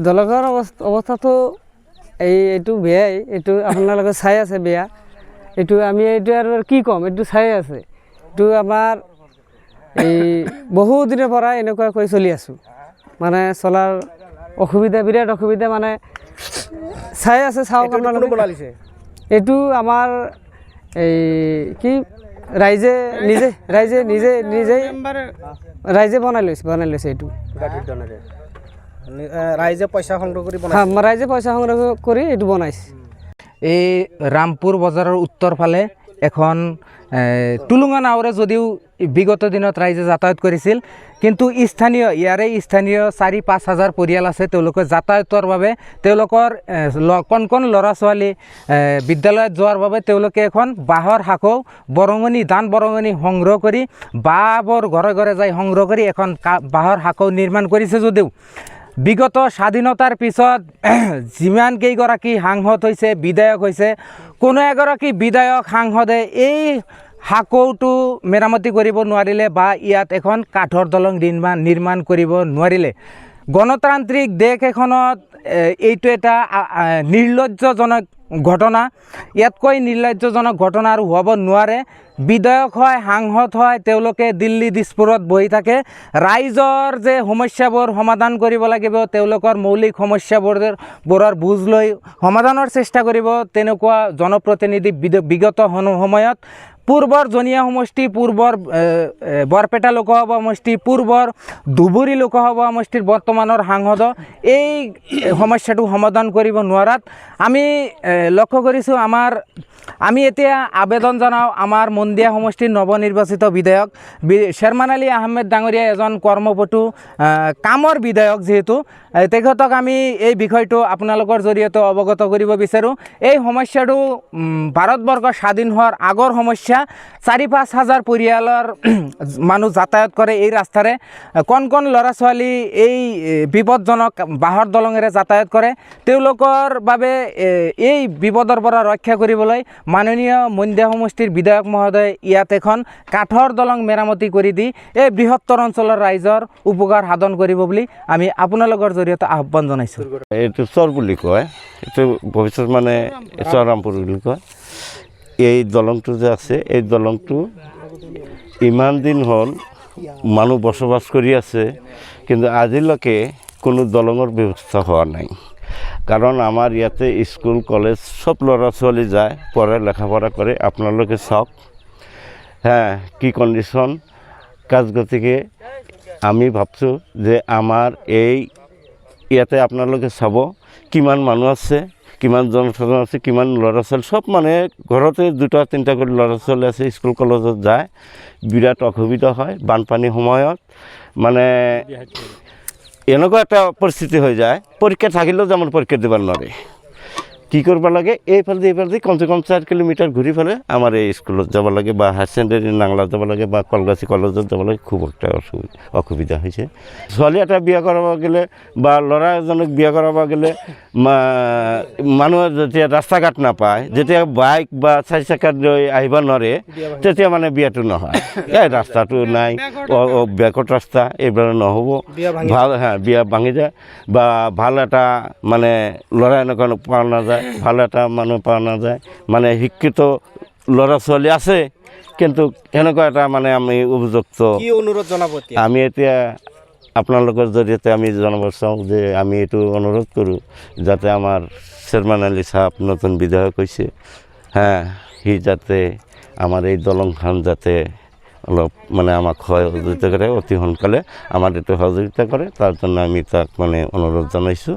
দলকৰ অৱস্থাটো এইটো বেয়াই, এইটো আপোনালোকে চাই আছে বেয়া। এইটো আমি এইটো আৰু কি ক'ম, এইটো চাই আছে। এইটো আমাৰ এই বহু দিনৰ পৰা এনেকুৱাকৈ চলি আছোঁ, মানে চলাৰ অসুবিধা, বিৰাট অসুবিধা, মানে চাই আছে। চাওক আপোনালোকে, এইটো আমাৰ এই কি ৰাইজে বনাই লৈছে এইটো। ৰাইজে পইচা সংগ্ৰহ কৰি এইটো বনাইছে। এই ৰামপুৰ বজাৰৰ উত্তৰ ফালে এখন টুলুঙা নাৱেৰে যদিও বিগত দিনত ৰাইজে যাতায়াত কৰিছিল, কিন্তু ইয়াৰে স্থানীয় ৪-৫ হাজাৰ পৰিয়াল আছে। তেওঁলোকে যাতায়াতৰ বাবে, তেওঁলোকৰ কণ কণ ল'ৰা ছোৱালী বিদ্যালয়ত যোৱাৰ বাবে তেওঁলোকে এখন বাঁহৰ সাঁকো দান বৰঙণি সংগ্ৰহ কৰি, বাঁহবোৰ ঘৰে ঘৰে যাই সংগ্ৰহ কৰি এখন বাঁহৰ সাঁকো নিৰ্মাণ কৰিছে। যদিও বিগত স্বাধীনতাৰ পিছত যিমান কেইগৰাকী সাংসদ হৈছে, বিধায়ক হৈছে, কোনো এগৰাকী বিধায়ক সাংসদে এই সাঁকোটো মেৰামতি কৰিব নোৱাৰিলে বা ইয়াত এখন কাঠৰ দলং নিৰ্মাণ কৰিব নোৱাৰিলে। গণতান্ত্ৰিক দেশ এখনত এইটো এটা নিৰ্লজ্জজনক ঘটনা। ইয়াতকৈ নিৰ্লজ্জজনক ঘটনা আৰু হ'ব নোৱাৰে। বিধায়ক হয়, সাংসদ হয়, তেওঁলোকে দিল্লী দিছপুৰত বহি থাকে। ৰাইজৰ যে সমস্যাবোৰ সমাধান কৰিব লাগিব, তেওঁলোকৰ মৌলিক সমস্যাবোৰৰ বুজ লৈ সমাধানৰ চেষ্টা কৰিব, তেনেকুৱা জনপ্ৰতিনিধি বিগত সময়ত পূৰ্বৰ জনীয়া সমষ্টি, পূৰ্বৰ বৰপেটা লোকসভা সমষ্টি, পূৰ্বৰ ধুবুৰী লোকসভা সমষ্টিৰ বৰ্তমানৰ সাংসদ এই সমস্যাটো সমাধান কৰিব নোৱাৰাত আমি লক্ষ্য কৰিছোঁ। আমি এতিয়া আবেদন জনাওঁ আমাৰ মন্দিয়া সমষ্টিৰ নৱনিৰ্বাচিত বিধায়ক শ্বেৰমান আলী আহমেদ ডাঙৰীয়া, এজন কৰ্মপটু কামৰ বিধায়ক, যিহেতু তেখেতক আমি এই বিষয়টো আপোনালোকৰ জৰিয়তে অৱগত কৰিব বিচাৰোঁ। এই সমস্যাটো ভাৰতবৰ্ষ স্বাধীন হোৱাৰ আগৰ সমস্যা। ৪-৫ হাজাৰ পৰিয়ালৰ মানুহ যাতায়াত কৰে এই ৰাস্তাৰে। কণ কণ ল'ৰা ছোৱালী এই বিপদজনক বাঁহৰ দলঙেৰে যাতায়াত কৰে। তেওঁলোকৰ বাবে এই বিপদৰ পৰা ৰক্ষা কৰিবলৈ মাননীয় মন্দিয়া সমষ্টিৰ বিধায়ক মহোদয় ইয়াত এখন কাঠৰ দলং মেৰামতি কৰি দি এই বৃহত্তৰ অঞ্চলৰ ৰাইজৰ উপকাৰ সাধন কৰিব বুলি আমি আপোনালোকৰ জৰিয়তে আহ্বান জনাইছোঁ। এইটো চৰ বুলি কয়, এইটো ভৱিষ্যত মানে ৰামপুৰ বুলি কয়। এই দলংটো যে আছে, এই দলংটো ইমান দিন হ'ল মানুহ বসবাস কৰি আছে, কিন্তু আজিলৈকে কোনো দলঙৰ ব্যৱস্থা হোৱা নাই। কাৰণ আমাৰ ইয়াতে স্কুল কলেজ সব ল'ৰা ছোৱালী যায়, পঢ়ে, লেখাপঢ়া কৰে। আপোনালোকে চাওক কি কণ্ডিশ্যন কাজ। গতিকে আমি ভাবছোঁ যে আমাৰ ইয়াতে আপোনালোকে চাব কিমান মানুহ আছে, কিমান জনসাধাৰণ আছে, কিমান ল'ৰা ছোৱালী, সব মানে ঘৰতে 2-3টা কৰি ল'ৰা ছোৱালী আছে, স্কুল কলেজত যায়। বিৰাট অসুবিধা হয় বানপানীৰ সময়ত। মানে এনেকুৱা এটা পৰিস্থিতি হৈ যায়, পৰীক্ষা থাকিলেও যেমন পৰীক্ষা দিব নোৱাৰে। কি কৰিব লাগে, এইফালে কমচে কম 4 কিলোমিটাৰ ঘূৰি পেলাই আমাৰ এই স্কুলত যাব লাগে, বা হায়াৰ ছেকেণ্ডেৰী নাংলা যাব লাগে, বা কলগাছি কলেজত যাব লাগে। খুব একটা অসুবিধা হৈছে। ছোৱালী এটা বিয়া কৰাব গ'লে বা ল'ৰা এজনক বিয়া কৰাব গ'লে মানুহে যেতিয়া ৰাস্তা ঘাট নাপায়, যেতিয়া বাইক বা 4 চকাত লৈ আহিব নোৱাৰে, তেতিয়া মানে বিয়াটো নহয়। এই ৰাস্তাটো নাই, বেকত ৰাস্তা, এইবিলাক নহ'ব। ভাল বিয়া ভাঙি যায়, বা ভাল এটা মানে ল'ৰা এনেকুৱা পোৱা নাযায়, ভাল এটা মানুহ পোৱা নাযায়। মানে শিক্ষিত ল'ৰা ছোৱালী আছে, কিন্তু এনেকুৱা এটা মানে আমি উপযুক্ত অনুৰোধ জনাব। আমি এতিয়া আপোনালোকৰ জৰিয়তে আমি জনাব চাওঁ যে আমি এইটো অনুৰোধ কৰোঁ যাতে আমাৰ শ্বেৰমান আলী চাহাব নতুন বিধায়ক হৈছে, সি যাতে আমাৰ এই দলংখন যাতে অলপ মানে আমাক সহযোগিতা কৰে, অতি সোনকালে আমাৰ এইটো সহযোগিতা কৰে, তাৰ জন্য আমি তাক মানে অনুৰোধ জনাইছোঁ।